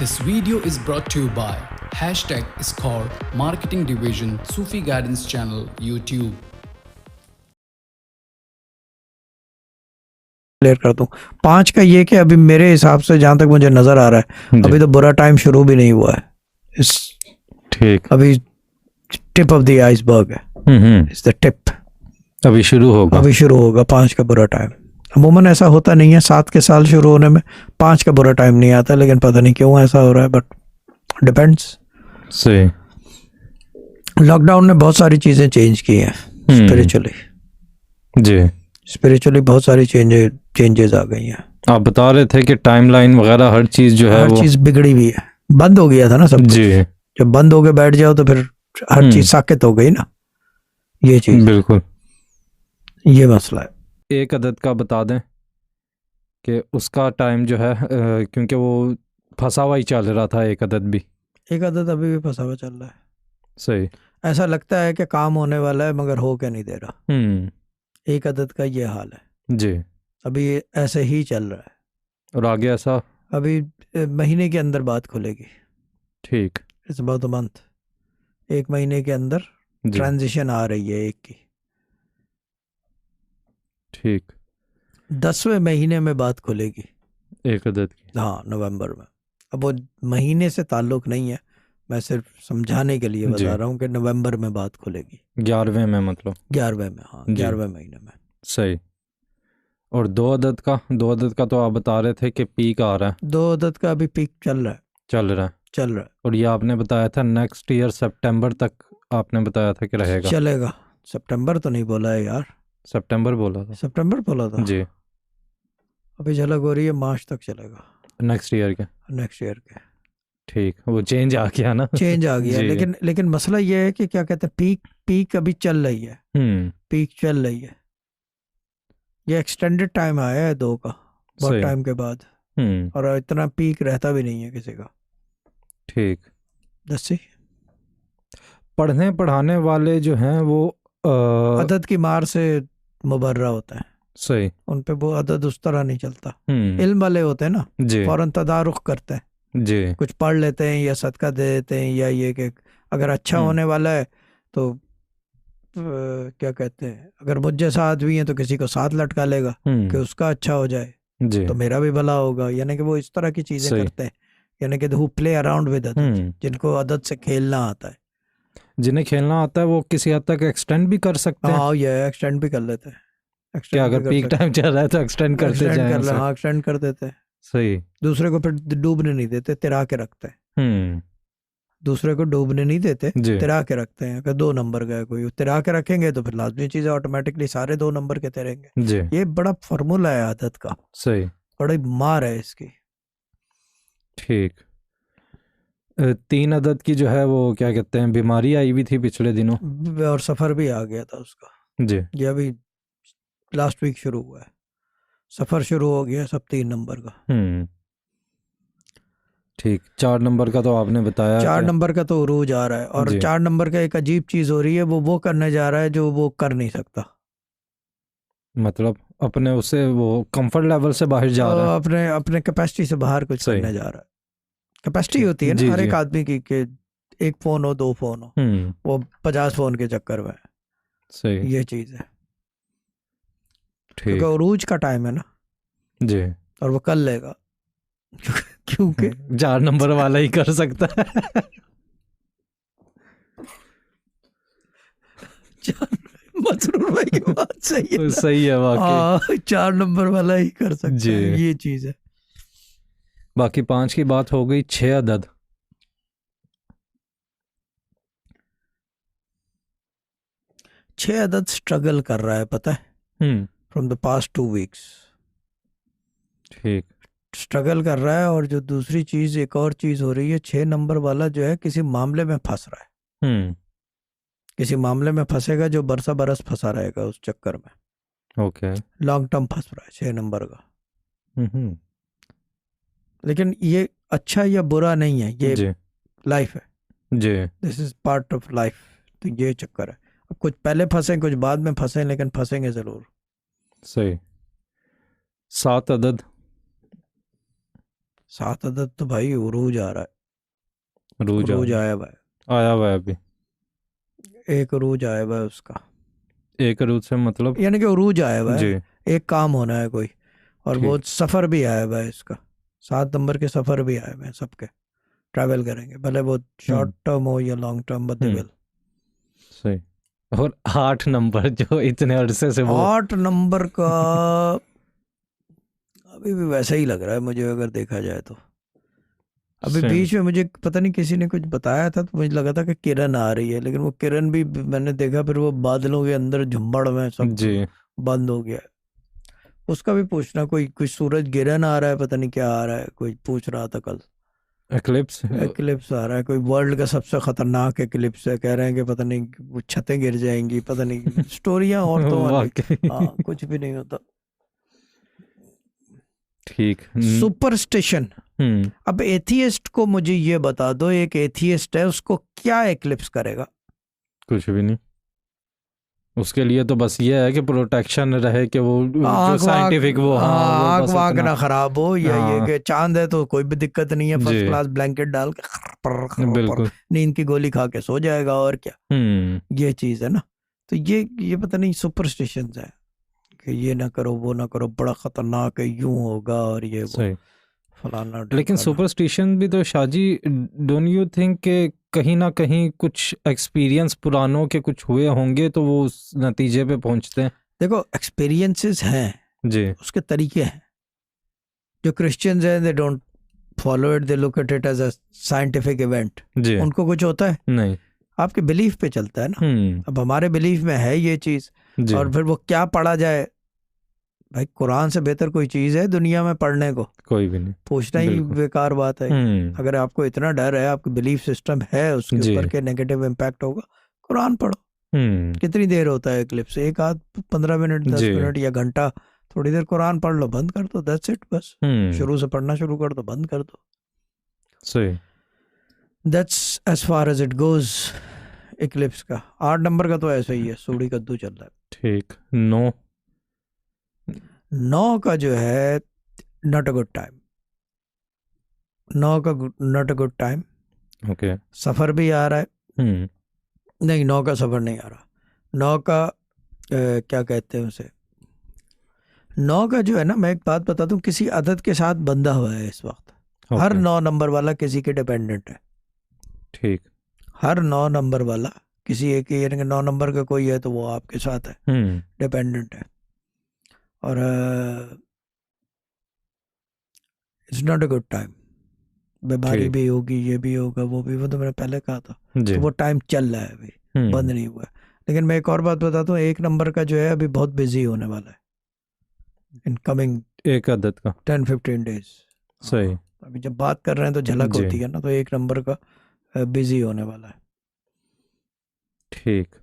This video is brought to you by #Score Marketing Division Sufi Guidance Channel YouTube. Clear कर दूं। 5 का ये कि अभी मेरे हिसाब से जहां तक मुझे नजर आ रहा है अभी तो बुरा टाइम शुरू भी नहीं हुआ है। इस ठीक अभी टिप ऑफ द आइसबर्ग है। It's the tip. अभी शुरू होगा 5 का बुरा टाइम। अमूमन ऐसा होता नहीं है, 7 के साल शुरू होने में 5 का बुरा टाइम नहीं आता, लेकिन पता नहीं क्यों ऐसा हो रहा है, बट डिपेंड्स। सही। लॉकडाउन ने बहुत सारी चीजें चेंज की हैं स्पिरिचुअली बहुत सारी चेंजेस आ गई हैं। आप बता रहे थे कि टाइमलाइन वगैरह हर चीज जो है हर चीज बिगड़ी हुई है, बंद हो गया था ना सब कुछ। जब बंद हो के बैठ जाओ तो फिर हर चीज साकित हो गई ना, ये चीज बिल्कुल, ये मसला है। एक अदद का बता दें कि उसका टाइम जो है क्योंकि वो फंसा हुआ ही चल रहा था, एक अदद अभी भी फंसा हुआ चल रहा है। सही। ऐसा लगता है कि काम होने वाला है मगर हो क्या नहीं दे रहा। एक अदद का ये हाल है जी। अभी ऐसे ही चल रहा है और आगे ऐसा अभी महीने के अंदर बात खुलेगी। ठीक, इट्स अबाउट अ मंथ। 1 महीने के अंदर ट्रांजिशन आ रही है एक की। ठीक, 10वें महीने में बात खुलेगी एक अदद की। हाँ, नवंबर में। अब वो महीने से ताल्लुक नहीं है, मैं सिर्फ समझाने के लिए बता रहा हूँ कि नवंबर में बात खुलेगी। 11वें में, मतलब 11वें में। हाँ, 11वें महीने में। सही। और 2 अदद का तो आप बता रहे थे कि पीक आ रहा है। 2 अदद का अभी पीक चल रहा है। और ये आपने बताया था नेक्स्ट ईयर सितंबर तक, आपने बताया था कि रहेगा। चलेगा। सितंबर तो नहीं बोला है यार, सितंबर बोला था जी। अभी झलक हो रही है मार्च तक चलेगा, नेक्स्ट ईयर के। ठीक, वो चेंज आ गया ना। चेंज आ गया लेकिन मसला ये है कि क्या कहते हैं, पीक अभी चल रही है। पीक चल रही है। ये एक्सटेंडेड टाइम आया है 2 का, बहुत टाइम के बाद। और इतना पीक रहता भी नहीं है किसी का। ठीक। दस्सी पढ़ने पढ़ाने वाले जो हैं वो अदद की मार से मुबर्रा होता है। सही। उन पे वो अदद उस तरह नहीं चलता। इल्म वाले होते हैं ना, फौरन तदारुख करते हैं जी, कुछ पढ़ लेते हैं या सदका दे देते हैं, या ये कि अगर अच्छा होने वाला है तो क्या कहते हैं, अगर मुझ जैसा आदमी है तो किसी को साथ लटका लेगा कि उसका अच्छा हो जाए तो मेरा भी भला होगा। यानी कि वो इस तरह की चीजें करते हैं, यानी कि हु प्ले अराउंड विद अदद, जिनको अदद से खेलना आता है। जिन्हें खेलना आता है वो किसी हद तक एक्सटेंड भी कर सकते हैं। हाँ, ये एक्सटेंड भी कर लेते हैं। क्या अगर पीक टाइम चल रहा है तो एक्सटेंड करते जाएं। हाँ, एक्सटेंड कर देते हैं। सही। दूसरे को फिर डूबने नहीं देते, तिरा के रखते हैं। दूसरे को डूबने नहीं देते, तिरा के रखते हैं। अगर 2 नंबर का कोई तिरा के रखेंगे तो फिर लाजमी चीज ऑटोमेटिकली सारे 2 नंबर के तैरेंगे। ये बड़ा फार्मूला है आदत का। सही। बड़ी मार है इसकी। ठीक। 3 अदद की जो है वो क्या कहते हैं, बीमारी आई हुई थी पिछले दिनों, और सफर भी आ गया था उसका जी। ये अभी लास्ट वीक शुरू हुआ है, सफर शुरू हो गया सब 3 नंबर का। ठीक। 4 नंबर का तो आपने बताया। 4 नंबर का तो उरूज आ रहा है, और 4 नंबर का एक अजीब चीज हो रही है, वो करने जा रहा है जो वो कर नहीं सकता। मतलब अपने उसे वो कंफर्ट लेवल से बाहर जा रहा है, अपने कैपेसिटी से बाहर कुछ करने जा रहा है। कैपेसिटी होती है ना हर एक आदमी की कि 1 फोन हो 2 फोन हो, वो 50 फोन के चक्कर में। सही। ये चीज है। क्योंकि उरूज का टाइम है ना जी, और वो कर लेगा क्योंकि 4 नंबर वाला ही कर सकता है। मसरूर भाई की बात सही है। सही है वाकई। 4 नंबर वाला ही कर सकता है, ये चीज है। बाकी 5 की बात हो गई। 6 अदद 6 अदद स्ट्रगल कर रहा है, पता है, फ्रॉम द पास्ट 2 वीक्स। ठीक। स्ट्रगल कर रहा है। और जो दूसरी चीज, एक और चीज हो रही है, 6 नंबर वाला जो है किसी मामले में फंस रहा है। किसी मामले में फंसेगा जो बरसा बरस फंसा रहेगा उस चक्कर में। ओके। लॉन्ग टर्म फंस रहा है 6 नंबर का। लेकिन ये अच्छा या बुरा नहीं है, ये लाइफ है जी। This is part of life. तो ये चक्कर है। अब कुछ पहले फंसे कुछ बाद में फंसे, लेकिन फंसेंगे जरूर। सही। 7 अदद 7 अदद तो भाई उरूज आ रहा है, रूज उरूज आया हुआ है, आया हुआ है अभी। एक उरूज आया हुआ है उसका, एक रूज से मतलब? यानी कि उरूज आया हुआ जी है, एक काम होना है कोई, और वो सफ़र भी आया हुआ है इसका, 7 नंबर के सफ़र भी आए हुए हैं सबके, ट्रैवल करेंगे, भले वो शॉर्ट टर्म हो या long term, but they will. सही। और 8 नंबर जो इतने अरसे से वो 8 नंबर का अभी भी वैसा ही लग रहा है मुझे, अगर देखा जाए तो। अभी Same. बीच में मुझे पता नहीं किसी ने कुछ बताया था, तो मुझे लगा था कि किरण आ रही है, लेकिन वो किरण भी मैंने देखा फिर वो बादलों के अंदर झुम्बड़ में सब जी बंद हो गया। उसका भी पूछना, कोई सूरज गिरन आ रहा है, पता नहीं क्या आ रहा है, कोई पूछ रहा था कल। एक्लिप्स एक्लिप्स आ रहा है, कोई वर्ल्ड का सबसे खतरनाक एक्लिप्स है, कह रहे हैं कि पता नहीं वो छतें गिर जाएंगी, पता नहीं स्टोरियां औरतों वाली। वाकई हाँ, कुछ भी नहीं होता। ठीक। सुपरस्टिशन। अब एथियस्ट को मुझे ये बता दो, एक एथियस्ट है, उसको क्या एक्लिप्स करेगा? कुछ भी नहीं, उसके लिए तो बस ये है कि प्रोटेक्शन रहे, कि वो जो साइंटिफिक वो आँख बस वाँख इतना। ना खराब हो, या ये हाँ। कि चांद है तो कोई भी दिक्कत नहीं है, फर्स्ट जी। क्लास ब्लैंकेट डाल के बिल्कुल। नींद की गोली खा के सो जाएगा, और क्या, ये चीज है ना। तो ये पता नहीं सुपरस्टिशंस है कि ये ना करो, वो ना करो, बड़ा खतरनाक है, यूं होगा, और ये वो सही। फलाना लेकिन ढिमकाना। सुपरस्टिशन भी तो शाजी, डोंट यू थिंक के कहीं ना कहीं कुछ एक्सपीरियंस पुरानों के कुछ हुए होंगे तो वो उस नतीजे पे पहुंचते हैं? देखो, एक्सपीरियंसेस हैं जी उसके तरीके हैं। जो क्रिश्चियंस हैं, they don't follow it, they look at it as a scientific event. जी। उनको कुछ होता है नहीं। आपके बिलीफ पे चलता है ना। अब हमारे बिलीफ में है ये चीज, जी। और फिर वो क्या पढ़ा जाए, भाई कुरान से बेहतर कोई चीज है दुनिया में पढ़ने को? कोई भी नहीं। पूछना ही बिल्कुल। बेकार बात है। अगर आपको इतना डर है, आपका बिलीफ सिस्टम है उसके जी। ऊपर के नेगेटिव इम्पैक्ट होगा, कुरान पढ़ो। कितनी देर होता है क्लिप्स? एक आध 15 मिनट, 10 जी। मिनट या घंटा, थोड़ी देर कुरान पढ़ लो, बंद कर दो, दैट्स इट बस। शुरू से पढ़ना शुरू कर दो, बंद कर दो। सही। That's as far as it goes eclipse का। 8 नंबर का तो ऐसा ही है, सूढ़ी कद्दू चल रहा है। ठीक। 9 का जो है, नॉट अ गुड टाइम। 9 का not a good time. Okay. सफर भी आ रहा है। नहीं, 9 का सफर नहीं आ रहा। 9 का क्या कहते हैं उसे, 9 का जो है ना, मैं एक बात बता दूं, किसी अदद के साथ बंधा हुआ है इस वक्त। हर 9 नंबर वाला किसी के डिपेंडेंट है। ठीक। हर 9 नंबर वाला किसी एक, यानी कि 9 नंबर का कोई है तो वो आपके साथ है, डिपेंडेंट है। और it's not a good time. बीमारी भी होगी, ये भी होगा, वो भी, वो तो मैंने पहले कहा था। तो वो टाइम चल रहा है अभी, बंद नहीं हुआ है। लेकिन मैं एक और बात बताता हूँ, 1 नंबर का जो है अभी बहुत बिजी होने वाला है इन कमिंग एक अदद का 10-15 डेज। सही। अभी जब बात कर रहे हैं तो झलक होती है ना, तो 1 नंबर का बिजी होने वाला है। ठीक।